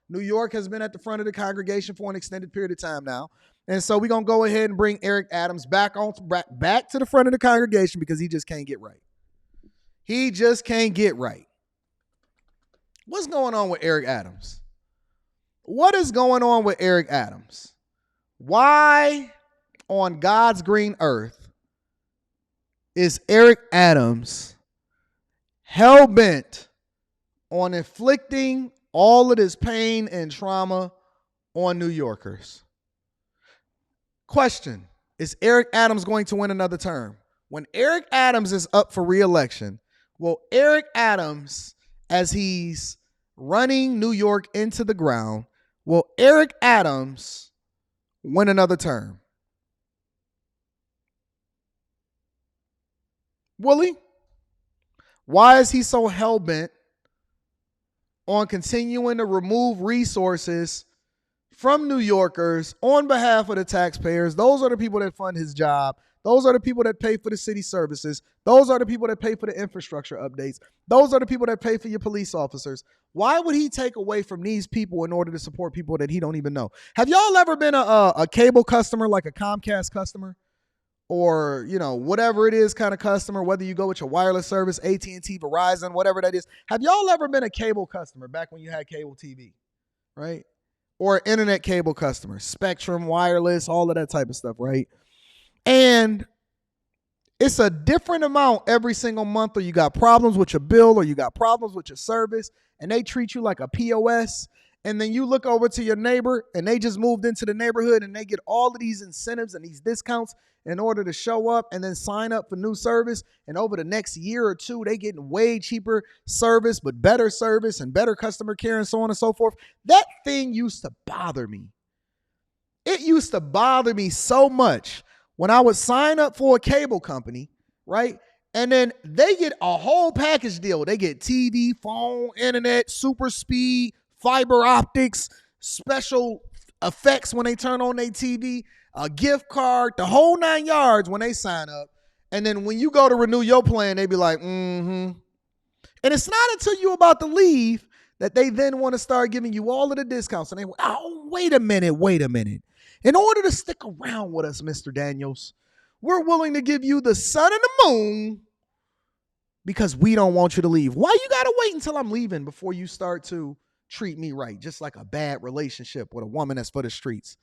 New York has been at the front of the congregation for an extended period of time now. And so we're going to go ahead and bring Eric Adams back to the front of the congregation because he just can't get right. He just can't get right. What's going on with Eric Adams? What is going on with Eric Adams? Why on God's green earth is Eric Adams hell-bent on inflicting all of this pain and trauma on New Yorkers? Question, is Eric Adams going to win another term? When Eric Adams is up for re-election, will Eric Adams, as he's running New York into the ground, will Eric Adams win another term? Will he? Why is he so hell-bent on continuing to remove resources from New Yorkers on behalf of the taxpayers? Those are the people that fund his job. Those are the people that pay for the city services. Those are the people that pay for the infrastructure updates. Those are the people that pay for your police officers. Why would he take away from these people in order to support people that he don't even know? Have y'all ever been a cable customer, like a Comcast customer? Or, you know, whatever it is kind of customer, whether you go with your wireless service, AT&T, Verizon, whatever that is. Have y'all ever been a cable customer back when you had cable TV, right? Or internet cable customer, Spectrum, wireless, all of that type of stuff, right? And it's a different amount every single month, or you got problems with your bill, or you got problems with your service, and they treat you like a POS. And then you look over to your neighbor, and they just moved into the neighborhood, and they get all of these incentives and these discounts in order to show up and then sign up for new service. And over the next year or two, they getting way cheaper service, but better service and better customer care and so on and so forth. That thing used to bother me. It used to bother me so much when I would sign up for a cable company, right? And then they get a whole package deal. They get TV, phone, internet, super speed, fiber optics, special effects when they turn on their TV, a gift card, the whole 9 yards when they sign up. And then when you go to renew your plan, they be like, And it's not until you're about to leave that they then want to start giving you all of the discounts. And they, wait a minute. In order to stick around with us, Mr. Daniels, we're willing to give you the sun and the moon because we don't want you to leave. Why you got to wait until I'm leaving before you start to treat me right, just like a bad relationship with a woman that's for the streets?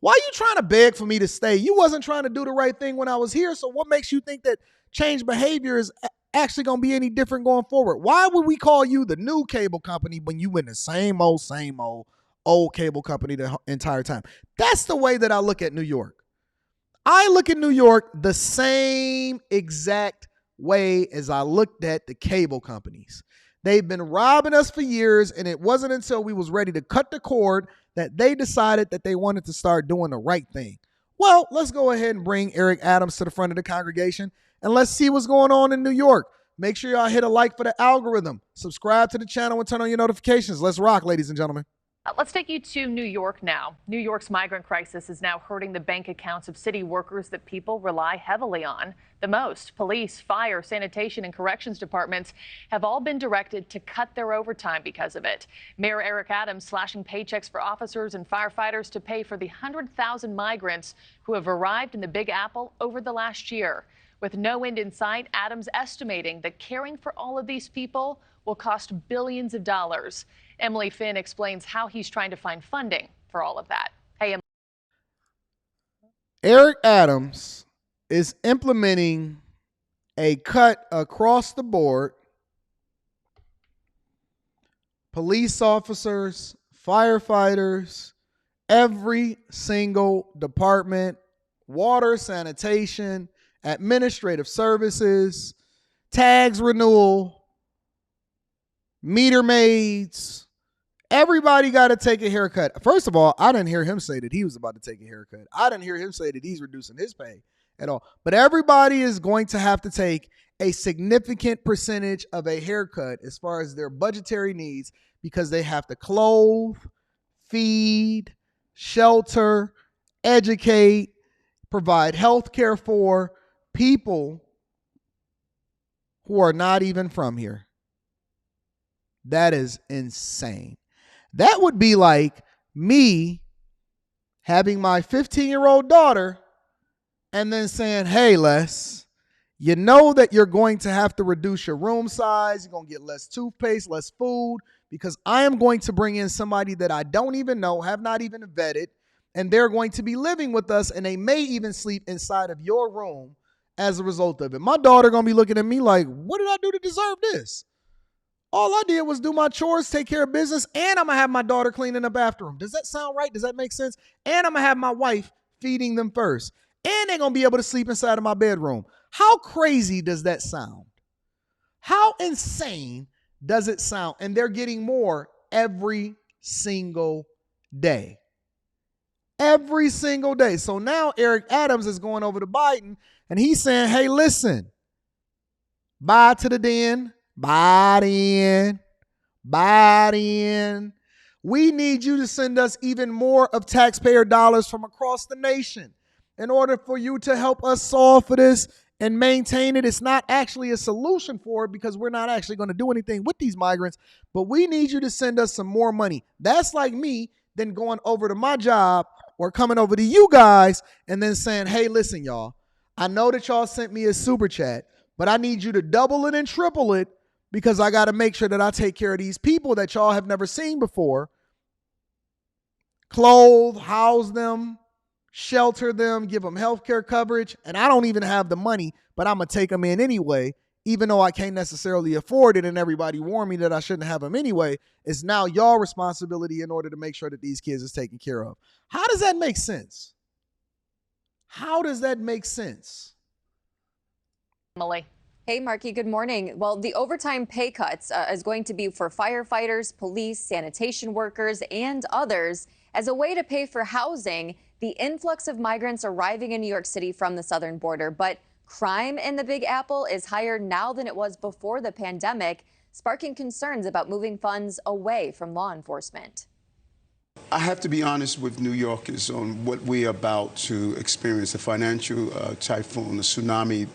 Why are you trying to beg for me to stay? You wasn't trying to do the right thing when I was here, so what makes you think that change behavior is actually going to be any different going forward? Why would we call you the new cable company when you in the same old cable company the entire time? That's the way that I look at New York. I look at New York the same exact way as I looked at the cable companies. They've been robbing us for years, and it wasn't until we was ready to cut the cord that they decided that they wanted to start doing the right thing. Well, let's go ahead and bring Eric Adams to the front of the congregation, and let's see what's going on in New York. Make sure y'all hit a like for the algorithm. Subscribe to the channel and turn on your notifications. Let's rock, ladies and gentlemen. Let's take you to New York now. New York's migrant crisis is now hurting the bank accounts of city workers that people rely heavily on the most. Police, fire, sanitation, and corrections departments have all been directed to cut their overtime because of it. Mayor Eric Adams slashing paychecks for officers and firefighters to pay for the 100,000 migrants who have arrived in the Big Apple over the last year. With no end in sight, Adams estimating that caring for all of these people will cost billions of dollars. Emily Finn explains how he's trying to find funding for all of that. Hey, Emily. Eric Adams is implementing a cut across the board. Police officers, firefighters, every single department, water, sanitation, administrative services, tags renewal, meter maids. Everybody got to take a haircut. First of all, I didn't hear him say that he was about to take a haircut. I didn't hear him say that he's reducing his pay at all. But everybody is going to have to take a significant percentage of a haircut as far as their budgetary needs, because they have to clothe, feed, shelter, educate, provide health care for people who are not even from here. That is insane. That would be like me having my 15-year-old daughter and then saying, hey, Les, you know that you're going to have to reduce your room size. You're going to get less toothpaste, less food, because I am going to bring in somebody that I don't even know, have not even vetted, and they're going to be living with us, and they may even sleep inside of your room as a result of it. My daughter going to be looking at me like, what did I do to deserve this? All I did was do my chores, take care of business, and I'm going to have my daughter cleaning up after them. Does that sound right? Does that make sense? And I'm going to have my wife feeding them first. And they're going to be able to sleep inside of my bedroom. How crazy does that sound? How insane does it sound? And they're getting more every single day. Every single day. So now Eric Adams is going over to Biden and he's saying, hey, listen, buy to the den, Biden. We need you to send us even more of taxpayer dollars from across the nation in order for you to help us solve for this and maintain it. It's not actually a solution for it because we're not actually going to do anything with these migrants, but we need you to send us some more money. That's like me then going over to my job or coming over to you guys and then saying, hey, listen, y'all, I know that y'all sent me a super chat, but I need you to double it and triple it because I got to make sure that I take care of these people that y'all have never seen before, clothe, house them, shelter them, give them health care coverage, and I don't even have the money, but I'm going to take them in anyway, even though I can't necessarily afford it and everybody warned me that I shouldn't have them anyway. It's now your responsibility in order to make sure that these kids is taken care of. How does that make sense? How does that make sense? Emily. Hey, Marky, good morning. Well, the overtime pay cuts is going to be for firefighters, police, sanitation workers, and others as a way to pay for housing the influx of migrants arriving in New York City from the southern border. But crime in the Big Apple is higher now than it was before the pandemic, sparking concerns about moving funds away from law enforcement. I have to be honest with New Yorkers on what we're about to experience, a financial typhoon, a tsunami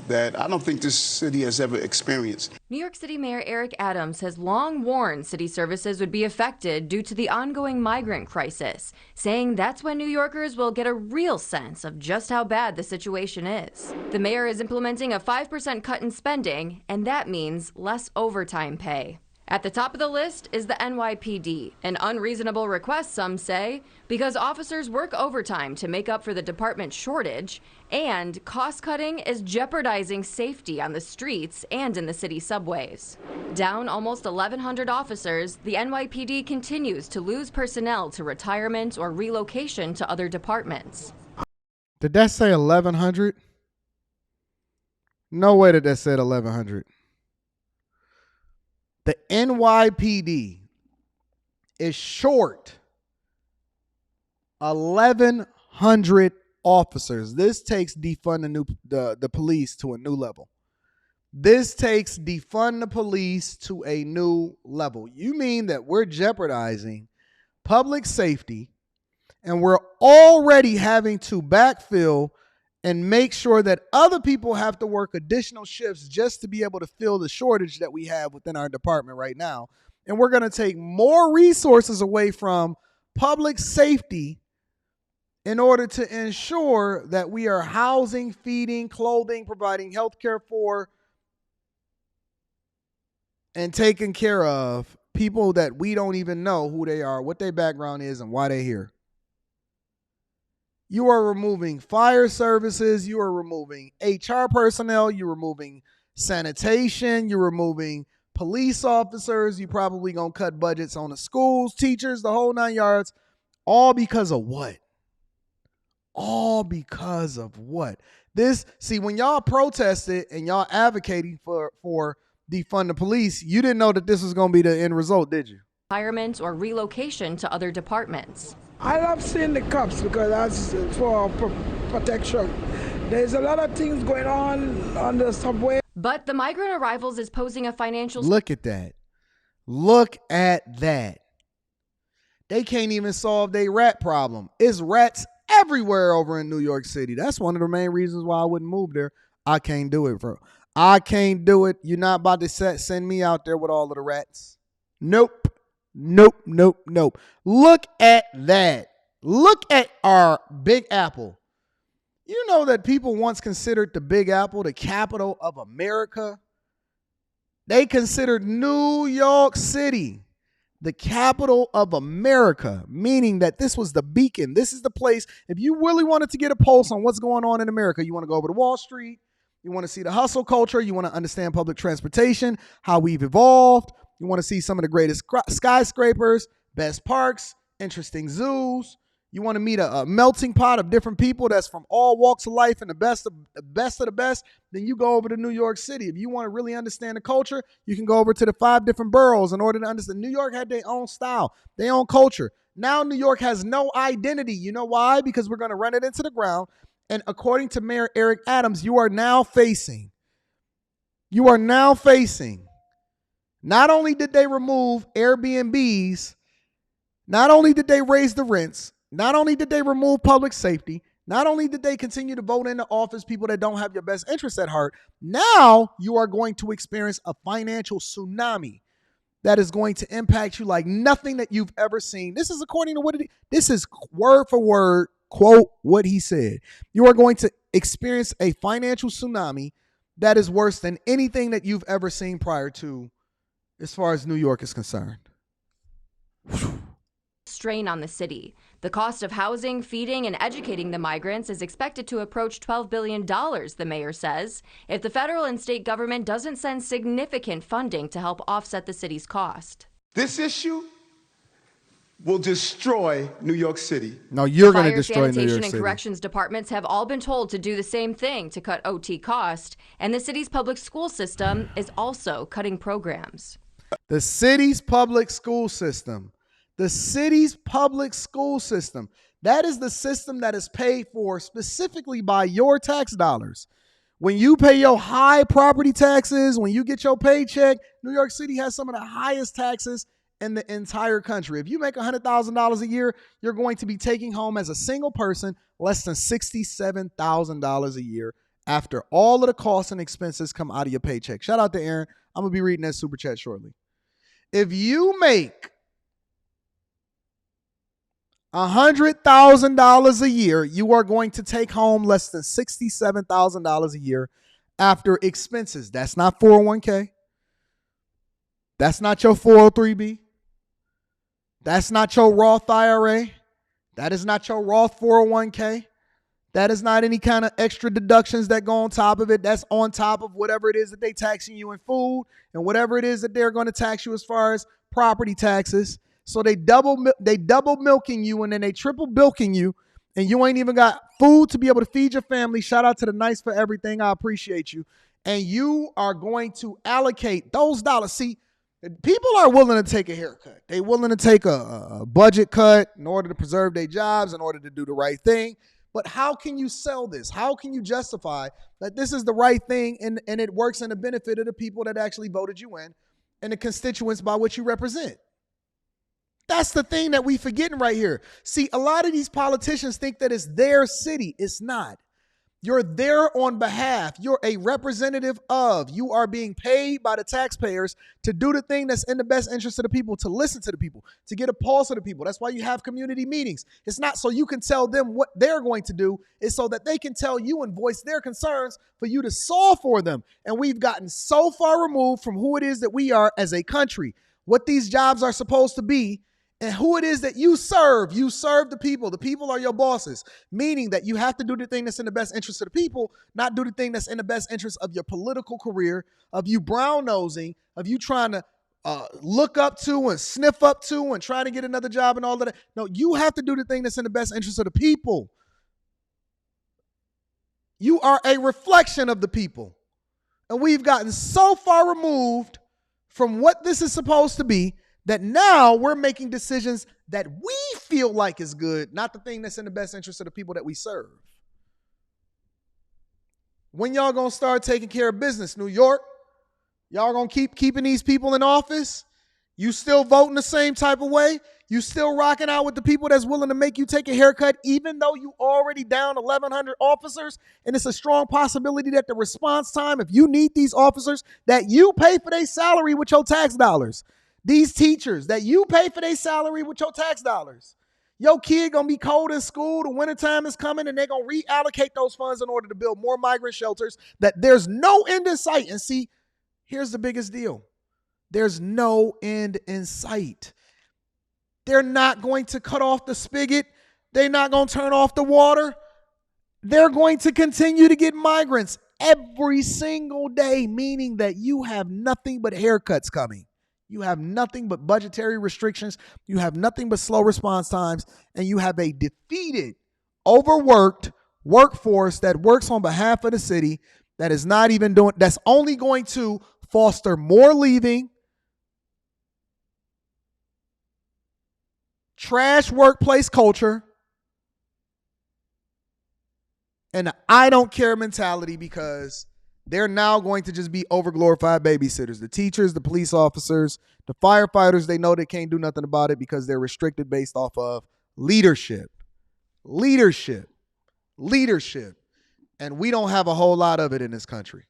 that I don't think this city has ever experienced. New York City Mayor Eric Adams has long warned city services would be affected due to the ongoing migrant crisis, saying that's when New Yorkers will get a real sense of just how bad the situation is. The mayor is implementing a 5% cut in spending, and that means less overtime pay. At the top of the list is the NYPD, an unreasonable request, some say, because officers work overtime to make up for the department's shortage, and cost-cutting is jeopardizing safety on the streets and in the city subways. Down almost 1,100 officers, the NYPD continues to lose personnel to retirement or relocation to other departments. Did that say 1,100? No way that said 1,100. The NYPD is short 1,100 officers. This takes defund the police to a new level. This takes defund the police to a new level. You mean that we're jeopardizing public safety and we're already having to backfill and make sure that other people have to work additional shifts just to be able to fill the shortage that we have within our department right now. And we're going to take more resources away from public safety in order to ensure that we are housing, feeding, clothing, providing health care for, and taking care of people that we don't even know who they are, what their background is, and why they're here. You are removing fire services. You are removing HR personnel. You're removing sanitation. You're removing police officers. You're probably going to cut budgets on the schools, teachers, the whole 9 yards. All because of what? All because of what? When y'all protested and y'all advocating for defund the police, you didn't know that this was going to be the end result, did you? Retirement or relocation to other departments. I love seeing the cops because that's for protection. There's a lot of things going on the subway. But the migrant arrivals is posing a financial... Look at that. Look at that. They can't even solve their rat problem. It's rats everywhere over in New York City. That's one of the main reasons why I wouldn't move there. I can't do it, bro. I can't do it. You're not about to send me out there with all of the rats. Nope. Nope, nope, nope. Look at that. Look at our Big Apple. You know that people once considered the Big Apple the capital of America? They considered New York City the capital of America, meaning that this was the beacon. This is the place. If you really wanted to get a pulse on what's going on in America, you want to go over to Wall Street, you want to see the hustle culture, you want to understand public transportation, how we've evolved, you want to see some of the greatest skyscrapers, best parks, interesting zoos. You want to meet a melting pot of different people that's from all walks of life and the best of the best, then you go over to New York City. If you want to really understand the culture, you can go over to the 5 different boroughs in order to understand. New York had their own style, their own culture. Now New York has no identity. You know why? Because we're going to run it into the ground. And according to Mayor Eric Adams, you are now facing, not only did they remove Airbnbs, not only did they raise the rents, not only did they remove public safety, not only did they continue to vote into office people that don't have your best interests at heart, now you are going to experience a financial tsunami that is going to impact you like nothing that you've ever seen. This is according to this is word for word, quote what he said. You are going to experience a financial tsunami that is worse than anything that you've ever seen prior to, as far as New York is concerned. Strain on the city. The cost of housing, feeding, and educating the migrants is expected to approach $12 billion, the mayor says, if the federal and state government doesn't send significant funding to help offset the city's cost. This issue will destroy New York City. No, you're going to Fire, destroy New York sanitation, City. and corrections departments have all been told to do the same thing to cut OT cost, and the city's public school system is also cutting programs. The city's public school system. The city's public school system. That is the system that is paid for specifically by your tax dollars. When you pay your high property taxes, when you get your paycheck, New York City has some of the highest taxes in the entire country. If you make $100,000 a year, you're going to be taking home as a single person less than $67,000 a year after all of the costs and expenses come out of your paycheck. Shout out to Aaron. I'm going to be reading that super chat shortly. If you make $100,000 a year, you are going to take home less than $67,000 a year after expenses. That's not 401k. That's not your 403b. That's not your Roth IRA. That is not your Roth 401k. That is not any kind of extra deductions that go on top of it. That's on top of whatever it is that they taxing you in food and whatever it is that they're going to tax you as far as property taxes. So they double milking you and then they triple bilking you, and you ain't even got food to be able to feed your family. Shout out to the Nice for Everything. I appreciate you. And you are going to allocate those dollars. See, people are willing to take a haircut. They're willing to take a budget cut in order to preserve their jobs, in order to do the right thing. But how can you sell this? How can you justify that this is the right thing and it works in the benefit of the people that actually voted you in and the constituents by which you represent? That's the thing that we forgetting right here. See, a lot of these politicians think that it's their city. It's not. You're there on behalf. You're a representative of. You are being paid by the taxpayers to do the thing that's in the best interest of the people, to listen to the people, to get a pulse of the people. That's why you have community meetings. It's not so you can tell them what they're going to do. It's so that they can tell you and voice their concerns for you to solve for them. And we've gotten so far removed from who it is that we are as a country, what these jobs are supposed to be, and who it is that you serve. You serve the people. The people are your bosses, meaning that you have to do the thing that's in the best interest of the people, not do the thing that's in the best interest of your political career, of you brown-nosing, of you trying to look up to and sniff up to and trying to get another job and all of that. No, you have to do the thing that's in the best interest of the people. You are a reflection of the people. And we've gotten so far removed from what this is supposed to be that now we're making decisions that we feel like is good, not the thing that's in the best interest of the people that we serve. When y'all gonna start taking care of business, New York? Y'all gonna keep keeping these people in office? You still voting the same type of way? You still rocking out with the people that's willing to make you take a haircut, even though you already down 1,100 officers? And it's a strong possibility that the response time, if you need these officers, that you pay for their salary with your tax dollars. These teachers that you pay for their salary with your tax dollars. Your kid gonna be cold in school, the wintertime is coming, and they're gonna reallocate those funds in order to build more migrant shelters that there's no end in sight. And see, here's the biggest deal. There's no end in sight. They're not going to cut off the spigot. They're not going to turn off the water. They're going to continue to get migrants every single day, meaning that you have nothing but haircuts coming. You have nothing but budgetary restrictions. You have nothing but slow response times. And you have a defeated, overworked workforce that works on behalf of the city that is not even doing, that's only going to foster more leaving, trash workplace culture, and an I don't care mentality, because they're now going to just be overglorified babysitters. The teachers, the police officers, the firefighters, they know they can't do nothing about it because they're restricted based off of leadership. Leadership. Leadership. And we don't have a whole lot of it in this country.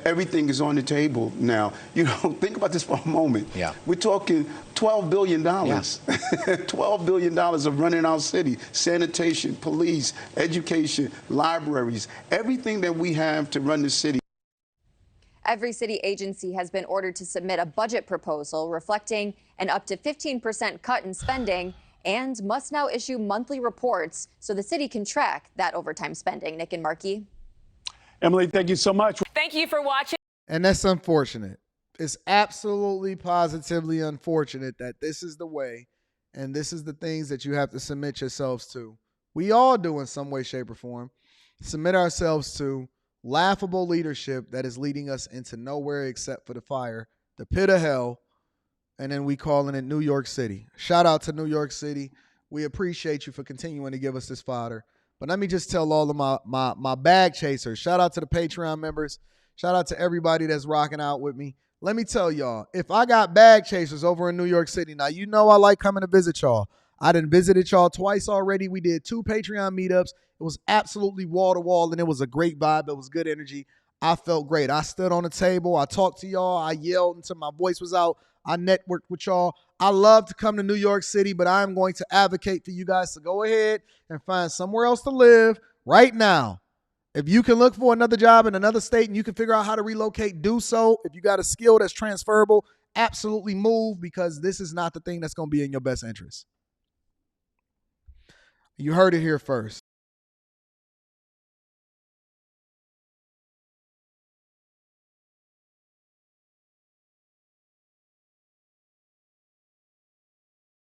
Everything is on the table now. You know, think about this for a moment. Yeah. We're talking $12 billion. Yeah. $12 billion of running our city. Sanitation, police, education, libraries, everything that we have to run the city. Every city agency has been ordered to submit a budget proposal reflecting an up to 15% cut in spending and must now issue monthly reports so the city can track that overtime spending. Nick and Markey. Emily, thank you so much. Thank you for watching. And that's unfortunate. It's absolutely, positively unfortunate that this is the way and this is the things that you have to submit yourselves to. We all do in some way, shape, or form. Submit ourselves to laughable leadership that is leading us into nowhere except for the fire, the pit of hell, and then we calling it New York City. Shout out to New York City. We appreciate you for continuing to give us this fodder. But let me just tell all of my bag chasers, shout out to the Patreon members, shout out to everybody that's rocking out with me. Let me tell y'all, if I got bag chasers over in New York City, now you know I like coming to visit y'all. I done visited y'all twice already. We did 2 Patreon meetups. It was absolutely wall to wall, and it was a great vibe. It was good energy. I felt great. I stood on the table. I talked to y'all. I yelled until my voice was out. I networked with y'all. I love to come to New York City, but I am going to advocate for you guys to go ahead and find somewhere else to live right now. If you can look for another job in another state and you can figure out how to relocate, do so. If you got a skill that's transferable, absolutely move, because this is not the thing that's going to be in your best interest. You heard it here first.